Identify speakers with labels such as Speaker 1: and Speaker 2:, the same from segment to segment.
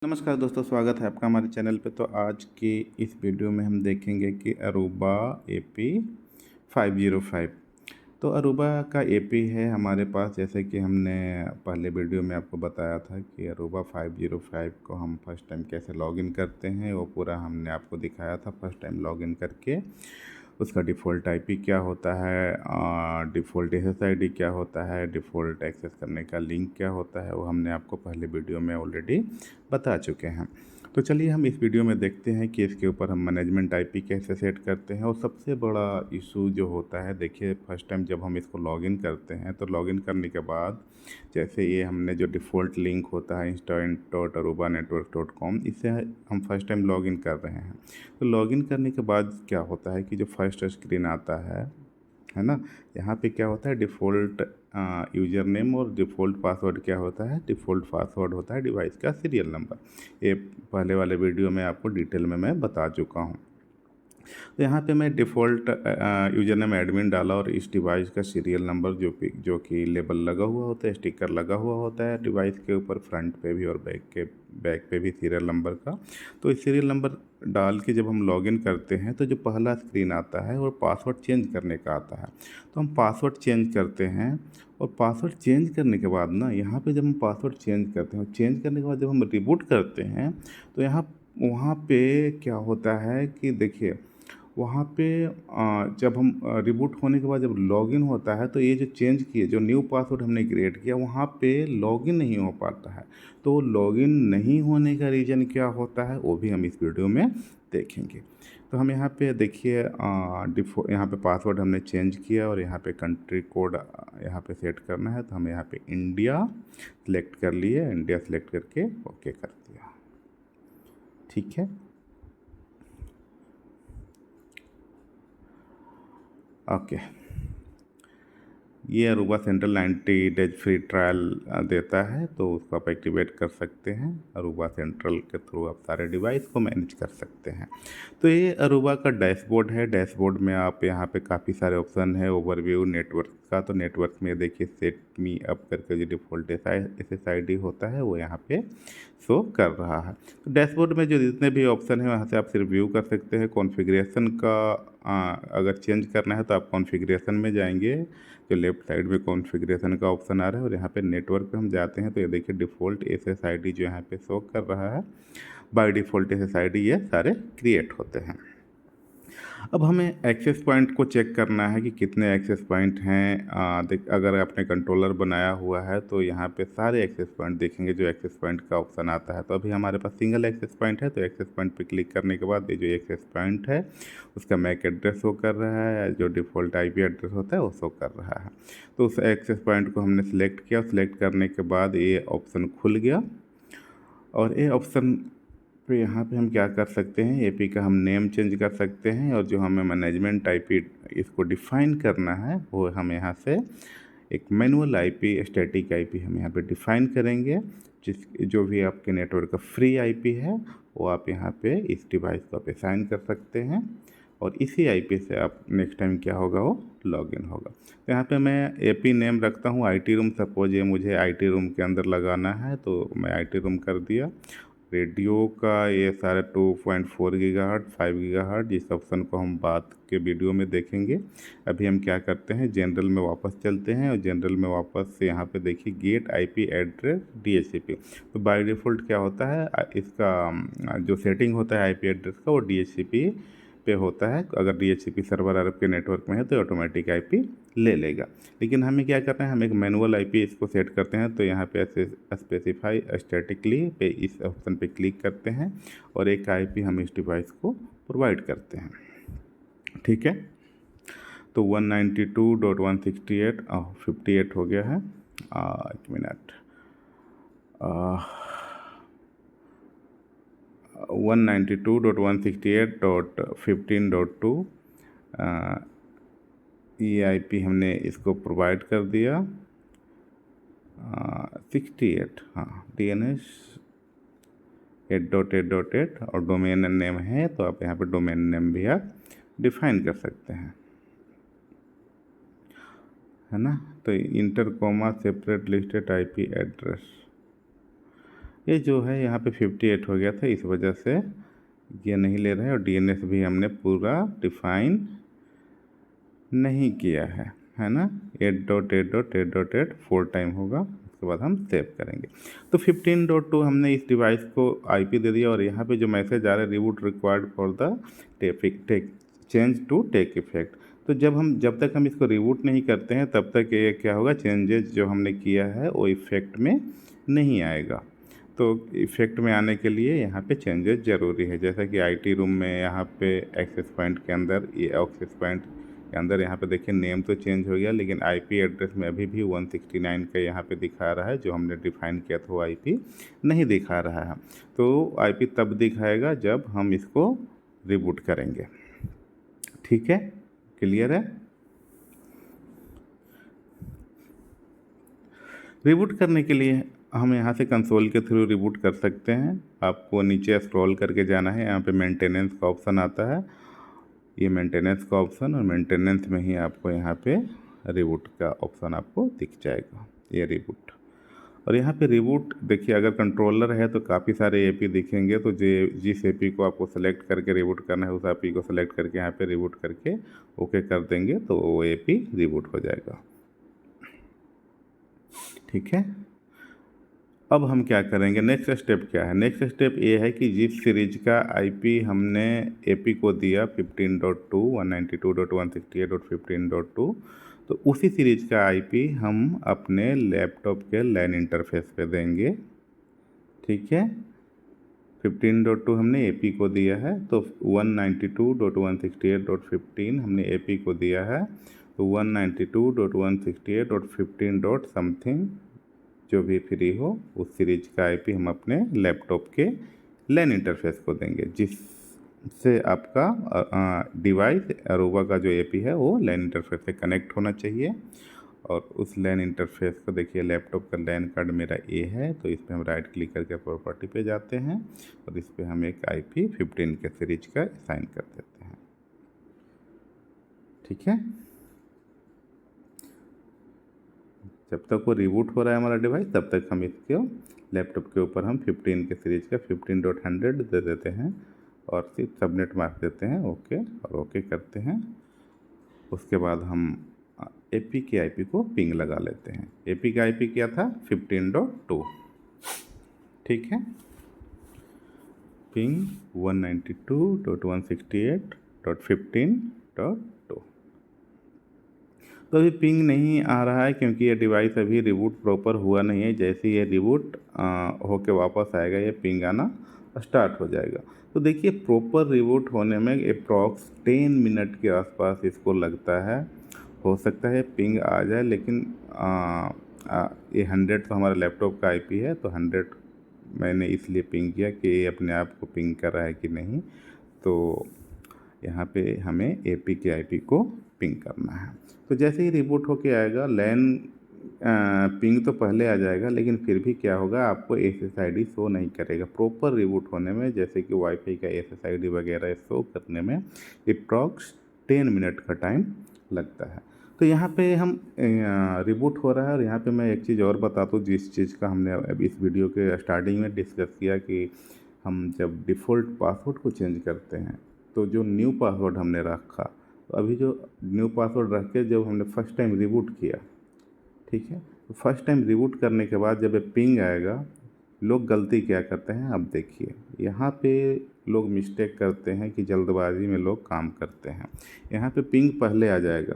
Speaker 1: नमस्कार दोस्तों, स्वागत है आपका हमारे चैनल पे। तो आज की इस वीडियो में हम देखेंगे कि अरूबा एपी 505। तो अरूबा का एपी है हमारे पास, जैसे कि हमने पहले वीडियो में आपको बताया था कि अरूबा 505 को हम फर्स्ट टाइम कैसे लॉगिन करते हैं, वो पूरा हमने आपको दिखाया था। फर्स्ट टाइम लॉगिन करके उसका डिफ़ॉल्ट आईपी क्या होता है, डिफ़ॉल्ट एसएसआईडी क्या होता है, डिफ़ॉल्ट एक्सेस करने का लिंक क्या होता है, वो हमने आपको पहले वीडियो में ऑलरेडी बता चुके हैं। तो चलिए हम इस वीडियो में देखते हैं कि इसके ऊपर हम मैनेजमेंट आईपी कैसे सेट करते हैं। और सबसे बड़ा इशू जो होता है, देखिए फर्स्ट टाइम जब हम इसको लॉगिन करते हैं तो लॉगिन करने के बाद जैसे ये हमने जो डिफ़ॉल्ट लिंक होता है instant.arubanetwork.com, इससे हम फर्स्ट टाइम लॉगिन कर रहे हैं। तो लॉगिन करने के बाद क्या होता है कि जो फर्स्ट स्क्रीन आता है ना, यहाँ पे क्या होता है डिफ़ॉल्ट यूज़र नेम और डिफ़ॉल्ट पासवर्ड क्या होता है, डिफ़ॉल्ट पासवर्ड होता है डिवाइस का सीरियल नंबर। ये पहले वाले वीडियो में आपको डिटेल में मैं बता चुका हूँ। तो यहाँ पे मैं डिफ़ॉल्ट यूज़र नेम एडमिन डाला और इस डिवाइस का सीरियल नंबर जो कि लेबल लगा हुआ होता है, स्टिकर लगा हुआ होता है डिवाइस के ऊपर, फ्रंट पे भी और बैक पे भी सीरियल नंबर का। तो इस सीरियल नंबर डाल के जब हम लॉगिन करते हैं तो जो पहला स्क्रीन आता है वो पासवर्ड चेंज करने का आता है। तो हम पासवर्ड चेंज करते हैं और पासवर्ड चेंज करने के बाद ना, यहाँ पे जब हम पासवर्ड चेंज करते हैं, चेंज करने के बाद जब हम रिबूट करते हैं तो यहाँ वहाँ पे क्या होता है कि देखिए वहाँ पे जब हम रिबूट होने के बाद जब लॉगिन होता है तो ये जो चेंज किए, जो न्यू पासवर्ड हमने क्रिएट किया, वहाँ पे लॉगिन नहीं हो पाता है। तो लॉगिन नहीं होने का रीज़न क्या होता है वो भी हम इस वीडियो में देखेंगे। तो हम यहाँ पे देखिए यहाँ पे पासवर्ड हमने चेंज किया और यहाँ पे कंट्री कोड यहाँ पे सेट करना है। तो हम यहाँ पे इंडिया सेलेक्ट कर लिए, इंडिया सेलेक्ट करके ओके कर दिया। ठीक है, ओके। ये Aruba central 90 days free trial देता है, तो उसको आप एक्टिवेट कर सकते हैं। अरूबा सेंट्रल के थ्रू आप सारे डिवाइस को मैनेज कर सकते हैं। तो ये अरूबा का डैशबोर्ड है। डैशबोर्ड में आप यहाँ पे काफ़ी सारे ऑप्शन है। ओवरव्यू नेटवर्क का, तो नेटवर्क में देखिए सेट मी अप करके जो डिफ़ॉल्ट SSID होता है वो यहाँ पे शो कर रहा है। तो डैशबोर्ड में जो जितने भी ऑप्शन है वहाँ से आप सिर्फ व्यू कर सकते हैं। कॉन्फ़िगरेशन का अगर चेंज करना है तो आप कॉन्फ़िगरेशन में जाएंगे, जो लेफ्ट साइड में कॉन्फ़िगरेशन का ऑप्शन आ रहा है, और यहाँ पे नेटवर्क पे हम जाते हैं तो ये देखिए डिफ़ॉल्ट SSID जो यहाँ पे शो कर रहा है। बाय डिफ़ॉल्ट SSID ये सारे क्रिएट होते हैं। अब हमें एक्सेस पॉइंट को चेक करना है कि कितने एक्सेस पॉइंट हैं। अगर आपने कंट्रोलर बनाया हुआ है तो यहाँ पे सारे एक्सेस पॉइंट देखेंगे, जो एक्सेस पॉइंट का ऑप्शन आता है। तो अभी हमारे पास सिंगल एक्सेस पॉइंट है, तो एक्सेस पॉइंट पे क्लिक करने के बाद ये जो एक्सेस पॉइंट है उसका मैक एड्रेस शो कर रहा है, जो डिफ़ॉल्ट IP एड्रेस होता है वो शो कर रहा है। तो उस एक्सेस पॉइंट को हमने सेलेक्ट किया। सेलेक्ट करने के बाद ये ऑप्शन खुल गया, और ये ऑप्शन तो यहाँ पे हम क्या कर सकते हैं, एपी का हम नेम चेंज कर सकते हैं, और जो हमें मैनेजमेंट आईपी इसको डिफ़ाइन करना है वो हम यहाँ से एक मैनुअल आईपी, स्टैटिक आईपी हम यहाँ पे डिफ़ाइन करेंगे। जो भी आपके नेटवर्क का फ्री आईपी है वो आप यहाँ पे इस डिवाइस को आप असाइन कर सकते हैं, और इसी आईपी से आप नेक्स्ट टाइम क्या होगा वो लॉगिन होगा। तो यहाँ पे मैं एपी नेम रखता हूँ IT रूम। सपोज ये मुझे IT रूम के अंदर लगाना है तो मैं IT रूम कर दिया। रेडियो का ये सारे 2.4 गीगाहर्ट्ज़, 5 गीगाहर्ट्ज़, इस ऑप्शन को हम बाद के वीडियो में देखेंगे। अभी हम क्या करते हैं, जनरल में वापस चलते हैं, और जनरल में वापस से यहाँ पे देखिए गेट IP एड्रेस DHCP। तो बाय डिफ़ॉल्ट क्या होता है, इसका जो सेटिंग होता है IP एड्रेस का वो DHCP पे होता है। अगर DHCP सर्वर अरब के नेटवर्क में है तो ऑटोमेटिक IP ले लेगा। लेकिन हमें क्या करना है, हम एक मैनुअल IP इसको सेट करते हैं। तो यहाँ पे स्पेसिफाई स्टैटिकली पे इस ऑप्शन पे क्लिक करते हैं, और एक IP हम इस डिवाइस को प्रोवाइड करते हैं। ठीक है, तो 192.168 हो गया है। एक मिनट, 192.168.15.2 ये IP हमने इसको प्रोवाइड कर दिया। 68, हाँ, DNS 8.8.8, और डोमेन नेम है तो आप यहाँ पे डोमेन नेम भी आप डिफाइन कर सकते हैं, है ना। तो enter comma separated listed IP address, ये जो है यहाँ पे 58 हो गया था, इस वजह से ये नहीं ले रहा है। और डीएनएस भी हमने पूरा डिफाइन नहीं किया है ना। 8.8.8.8 4 टाइम होगा, उसके बाद हम सेव करेंगे। तो 15.2 हमने इस डिवाइस को आईपी दे दिया, और यहाँ पे जो मैसेज आ रहा है reboot required for the take change to take effect. तो जब तक हम इसको रिबूट नहीं करते हैं तब तक ये क्या होगा, चेंजेस जो हमने किया है वो इफ़ेक्ट में नहीं आएगा। तो इफ़ेक्ट में आने के लिए यहाँ पे चेंजेस ज़रूरी है। जैसा कि आईटी रूम में यहाँ पे एक्सेस पॉइंट के अंदर, ये एक्सेस पॉइंट के अंदर यहाँ पे देखिए नेम तो चेंज हो गया, लेकिन आईपी एड्रेस में अभी भी 169 का यहाँ पे दिखा रहा है। जो हमने डिफाइन किया था वो आईपी नहीं दिखा रहा है। तो आईपी तब दिखाएगा जब हम इसको रिबूट करेंगे। ठीक है, क्लियर है। रिबूट करने के लिए हम यहाँ से कंसोल के थ्रू रिबूट कर सकते हैं। आपको नीचे स्क्रॉल करके जाना है, यहाँ पे मेंटेनेंस का ऑप्शन आता है, ये मेंटेनेंस का ऑप्शन, और मेंटेनेंस में ही आपको यहाँ पे रिबूट का ऑप्शन आपको दिख जाएगा, ये रिबूट। और यहाँ पे रिबूट देखिए, अगर कंट्रोलर है तो काफ़ी सारे एपी दिखेंगे। तो जिस एपी को आपको सेलेक्ट करके रिबूट करना है, उस एपी को सेलेक्ट करके यहाँ पे रिबूट करके ओके कर देंगे तो वो एपी रिबूट हो जाएगा। ठीक है, अब हम क्या करेंगे, नेक्स्ट स्टेप क्या है। नेक्स्ट स्टेप ये है कि जिस सीरीज का आईपी हमने एपी को दिया 15.2 192.168.15.2, तो उसी सीरीज का आईपी हम अपने लैपटॉप के लैन इंटरफेस पे देंगे। ठीक है, 15.2 हमने एपी को दिया है, तो 192.168.15 हमने एपी को दिया है, तो 192.168.15 समथिंग जो भी फ्री हो उस सीरीज का आईपी हम अपने लैपटॉप के लैन इंटरफेस को देंगे, जिससे आपका डिवाइस अरोवा का जो एपी है वो लैन इंटरफेस से कनेक्ट होना चाहिए। और उस लैन इंटरफेस को देखिए, लैपटॉप का लैन कार्ड मेरा ए है, तो इस पर हम राइट क्लिक करके प्रॉपर्टी पे जाते हैं और इस पर हम एक आईपी 15 के सीरीज का असाइन कर देते हैं। ठीक है, जब तक वो रिबूट हो रहा है हमारा डिवाइस, तब तक हम इसको लैपटॉप के ऊपर हम 15 के सीरीज का 15.100 दे देते हैं और सिर्फ सबनेट मार्क देते हैं, ओके, और ओके करते हैं। उसके बाद हम एपी के आईपी को पिंग लगा लेते हैं। एपी का आईपी क्या था, 15.2। ठीक है, पिंग 192.168.15.2। तो अभी पिंग नहीं आ रहा है क्योंकि ये डिवाइस अभी रिबूट प्रॉपर हुआ नहीं है। जैसे ही ये रिबूट होके वापस आएगा, ये पिंग आना स्टार्ट हो जाएगा। तो देखिए, प्रॉपर रिबूट होने में अप्रॉक्स 10 मिनट के आसपास इसको लगता है। हो सकता है पिंग आ जाए, लेकिन ये 100 तो हमारा लैपटॉप का आईपी है, तो 100 मैंने इसलिए पिंग किया कि ये अपने आप को पिंग कर रहा है कि नहीं। तो यहाँ पे हमें एपी के आईपी को पिंग करना है। तो जैसे ही रिबूट होके आएगा, लैन पिंग तो पहले आ जाएगा, लेकिन फिर भी क्या होगा, आपको SSID शो नहीं करेगा। प्रॉपर रिबूट होने में, जैसे कि वाईफाई का SSID वगैरह शो करने में अप्रॉक्स 10 मिनट का टाइम लगता है। तो यहाँ पे हम रिबूट हो रहा है। और यहाँ पे मैं एक चीज़ और बता दूँ, जिस चीज़ का हमने अब इस वीडियो के स्टार्टिंग में डिस्कस किया कि हम जब डिफ़ॉल्ट पासवर्ड को चेंज करते हैं, तो जो न्यू पासवर्ड हमने रखा, तो अभी जो न्यू पासवर्ड रख के जब हमने फर्स्ट टाइम रिबूट किया, ठीक है, तो फर्स्ट टाइम रिबूट करने के बाद जब ये पिंग आएगा, लोग गलती क्या करते हैं, अब देखिए यहाँ पे लोग मिस्टेक करते हैं कि जल्दबाजी में लोग काम करते हैं। यहाँ पे पिंग पहले आ जाएगा,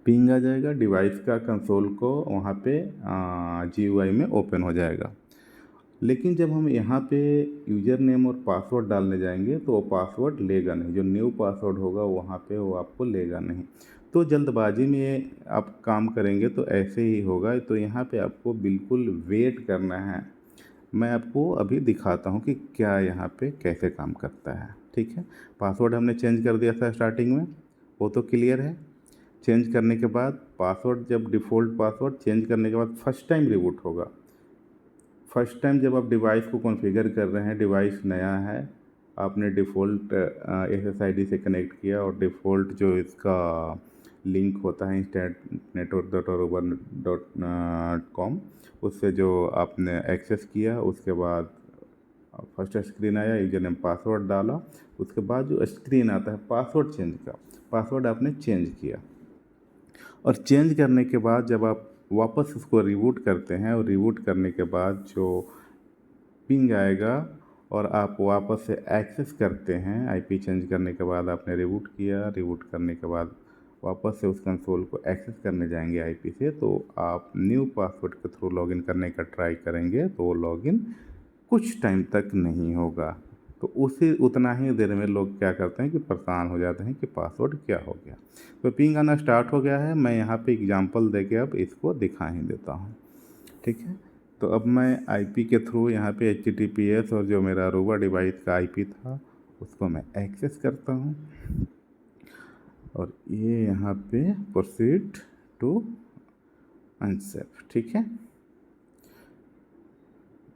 Speaker 1: पिंग आ जाएगा, डिवाइस का कंसोल को वहाँ पे GUI में ओपन हो जाएगा। लेकिन जब हम यहाँ पे यूज़र नेम और पासवर्ड डालने जाएंगे तो वो पासवर्ड लेगा नहीं, जो न्यू पासवर्ड होगा वहाँ पे वो आपको लेगा नहीं। तो जल्दबाजी में आप काम करेंगे तो ऐसे ही होगा। तो यहाँ पे आपको बिल्कुल वेट करना है। मैं आपको अभी दिखाता हूँ कि क्या यहाँ पे कैसे काम करता है। ठीक है, पासवर्ड हमने चेंज कर दिया था स्टार्टिंग में, वो तो क्लियर है। चेंज करने के बाद पासवर्ड, जब डिफ़ॉल्ट पासवर्ड चेंज करने के बाद फर्स्ट टाइम रिबूट होगा। फर्स्ट टाइम जब आप डिवाइस को कॉन्फ़िगर कर रहे हैं, डिवाइस नया है, आपने डिफ़ॉल्ट SSID से कनेक्ट किया और डिफ़ॉल्ट जो इसका लिंक होता है instant.network.aruba.com, उससे जो आपने एक्सेस किया उसके बाद फर्स्ट स्क्रीन आया, यूजर नेम पासवर्ड डाला, उसके बाद जो स्क्रीन आता है पासवर्ड चेंज का, पासवर्ड आपने चेंज किया और चेंज करने के बाद जब आप वापस उसको रिबूट करते हैं और रिबूट करने के बाद जो पिंग आएगा और आप वापस से एक्सेस करते हैं, आईपी चेंज करने के बाद आपने रिबूट किया, रिबूट करने के बाद वापस से उस कंसोल को एक्सेस करने जाएंगे आईपी से, तो आप न्यू पासवर्ड के थ्रू लॉगिन करने का ट्राई करेंगे तो वो लॉगिन कुछ टाइम तक नहीं होगा। तो उसी उतना ही देर में लोग क्या करते हैं कि परेशान हो जाते हैं कि पासवर्ड क्या हो गया। तो पिंग आना स्टार्ट हो गया है, मैं यहाँ पे एग्जांपल देके अब इसको दिखा ही देता हूँ, ठीक है। तो अब मैं आईपी के थ्रू यहाँ पे HTTPS और जो मेरा अरूबा डिवाइस का आईपी था उसको मैं एक्सेस करता हूँ और ये यहाँ पे प्रोसीड टू अनसेफ, ठीक है।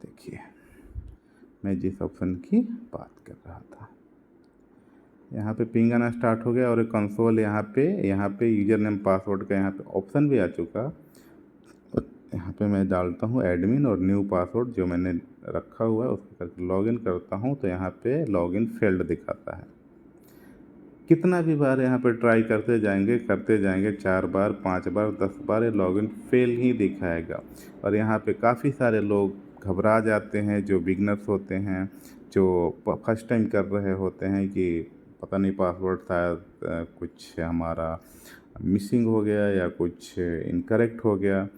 Speaker 1: देखिए मैं जिस ऑप्शन की बात कर रहा था, यहाँ पे पिंग आना स्टार्ट हो गया और कंसोल यहाँ पे यूजर नेम पासवर्ड का यहाँ पे ऑप्शन भी आ चुका। यहाँ पे मैं डालता हूँ एडमिन और न्यू पासवर्ड जो मैंने रखा हुआ है उसको करके लॉगिन करता हूँ, तो यहाँ पे लॉगिन फेल्ड दिखाता है। कितना भी बार यहाँ पे ट्राई करते जाएंगे 4 बार 5 बार 10 बार ये लॉगिन फेल ही दिखाएगा। और यहाँ पे काफ़ी सारे लोग घबरा जाते हैं, जो बिगनर्स होते हैं, जो फर्स्ट टाइम कर रहे होते हैं कि पता नहीं पासवर्ड शायद कुछ हमारा मिसिंग हो गया या कुछ इनकरेक्ट हो गया,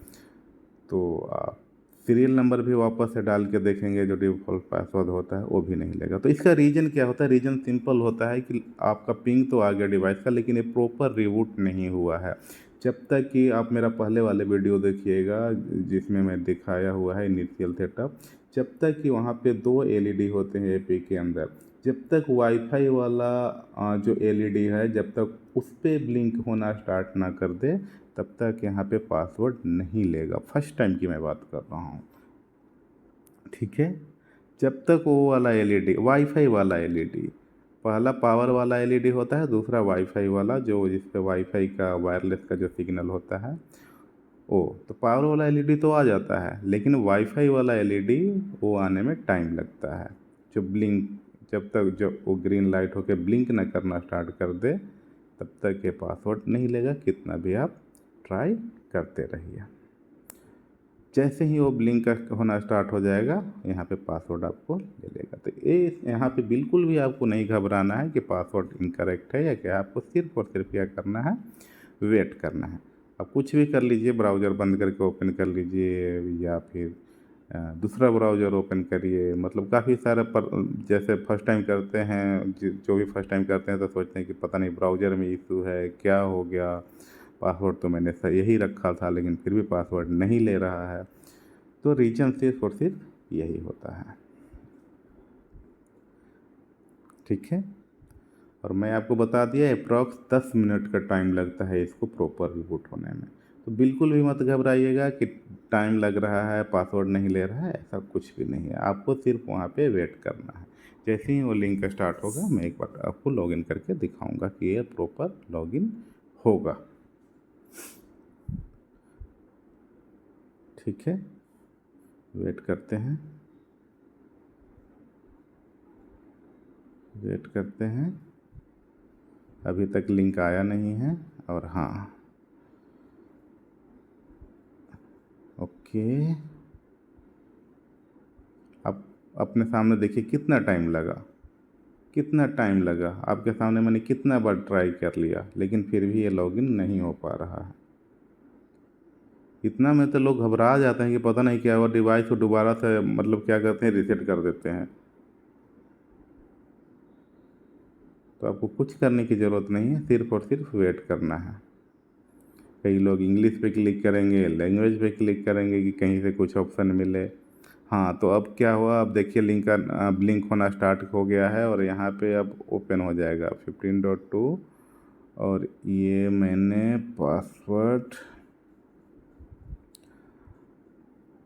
Speaker 1: तो आप सीरियल नंबर भी वापस से डाल के देखेंगे, जो डिफ़ॉल्ट पासवर्ड होता है वो भी नहीं लेगा। तो इसका रीज़न क्या होता है? रीज़न सिंपल होता है कि आपका पिंग तो आ गया डिवाइस का, लेकिन ये प्रॉपर रिबूट नहीं हुआ है। जब तक कि आप मेरा पहले वाले वीडियो देखिएगा जिसमें मैं दिखाया हुआ है इनिशियल सेटअप, जब तक कि वहाँ पे 2 LED होते हैं एपी के अंदर, जब तक वाईफाई वाला जो LED है जब तक उस पर ब्लिंक होना स्टार्ट ना कर दे तब तक यहाँ पे पासवर्ड नहीं लेगा। फर्स्ट टाइम की मैं बात कर रहा हूँ, ठीक है। जब तक वो वाला LED वाईफाई वाला LED, पहला पावर वाला LED होता है, दूसरा वाईफाई वाला जो जिस पे वाईफाई का वायरलेस का जो सिग्नल होता है वो, तो पावर वाला LED तो आ जाता है, लेकिन वाईफाई वाला LED वो आने में टाइम लगता है। जो ब्लिंक जब तक जब वो ग्रीन लाइट होके ब्लिंक ना करना स्टार्ट कर दे तब तक ये पासवर्ड नहीं लेगा, कितना भी आप ट्राई करते रहिए। जैसे ही वो ब्लिंक होना स्टार्ट हो जाएगा यहाँ पे पासवर्ड आपको ले लेगा। तो ये यहाँ पे बिल्कुल भी आपको नहीं घबराना है कि पासवर्ड इनकरेक्ट है या क्या, आपको सिर्फ और सिर्फ क्या करना है, वेट करना है। आप कुछ भी कर लीजिए, ब्राउज़र बंद करके ओपन कर लीजिए या फिर दूसरा ब्राउज़र ओपन करिए, मतलब काफ़ी सारे पर जैसे फर्स्ट टाइम करते हैं, जो भी फर्स्ट टाइम करते हैं तो सोचते हैं कि पता नहीं ब्राउज़र में इशू है, क्या हो गया, पासवर्ड तो मैंने सही यही रखा था लेकिन फिर भी पासवर्ड नहीं ले रहा है। तो रीज़न सिर्फ और सिर्फ यही होता है, ठीक है। और मैं आपको बता दिया अप्रॉक्स 10 मिनट का टाइम लगता है इसको प्रॉपर रिबूट होने में। तो बिल्कुल भी मत घबराइएगा कि टाइम लग रहा है, पासवर्ड नहीं ले रहा है, ऐसा कुछ भी नहीं है। आपको सिर्फ वहाँ पे वेट करना है। जैसे ही वो लिंक स्टार्ट होगा मैं एक बार आपको लॉगिन करके दिखाऊंगा कि ये प्रॉपर लॉगिन होगा, ठीक है। वेट करते हैं, वेट करते हैं, अभी तक लिंक आया नहीं है। और हाँ, ओके, अब अपने सामने देखिए कितना टाइम लगा, कितना टाइम लगा आपके सामने, मैंने कितना बार ट्राई कर लिया लेकिन फिर भी ये लॉगिन नहीं हो पा रहा है। इतना में तो लोग घबरा जाते हैं कि पता नहीं क्या हुआ, डिवाइस को दोबारा से मतलब क्या करते हैं, रीसेट कर देते हैं। तो आपको कुछ करने की ज़रूरत नहीं है, सिर्फ और सिर्फ वेट करना है। कई लोग इंग्लिश पे क्लिक करेंगे, लैंग्वेज पे क्लिक करेंगे कि कहीं से कुछ ऑप्शन मिले। हाँ, तो अब क्या हुआ, अब देखिए लिंक का ब्लिंक होना स्टार्ट हो गया है और यहाँ पे अब ओपन हो जाएगा 15.2 और ये मैंने पासवर्ड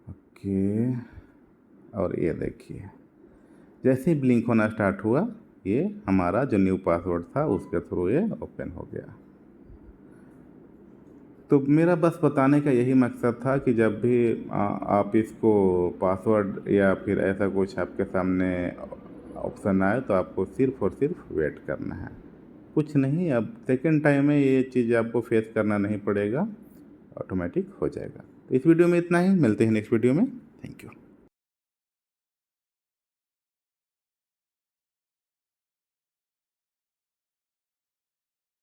Speaker 1: ओके, और ये देखिए जैसे ही ब्लिंक होना स्टार्ट हुआ ये हमारा जो न्यू पासवर्ड था उसके थ्रू ये ओपन हो गया। तो मेरा बस बताने का यही मकसद था कि जब भी आप इसको पासवर्ड या फिर ऐसा कुछ आपके सामने ऑप्शन आए तो आपको सिर्फ़ और सिर्फ वेट करना है, कुछ नहीं। अब सेकंड टाइम में ये चीज़ आपको फेस करना नहीं पड़ेगा, ऑटोमेटिक हो जाएगा। तो इस वीडियो में इतना ही, मिलते हैं नेक्स्ट वीडियो में। Thank you.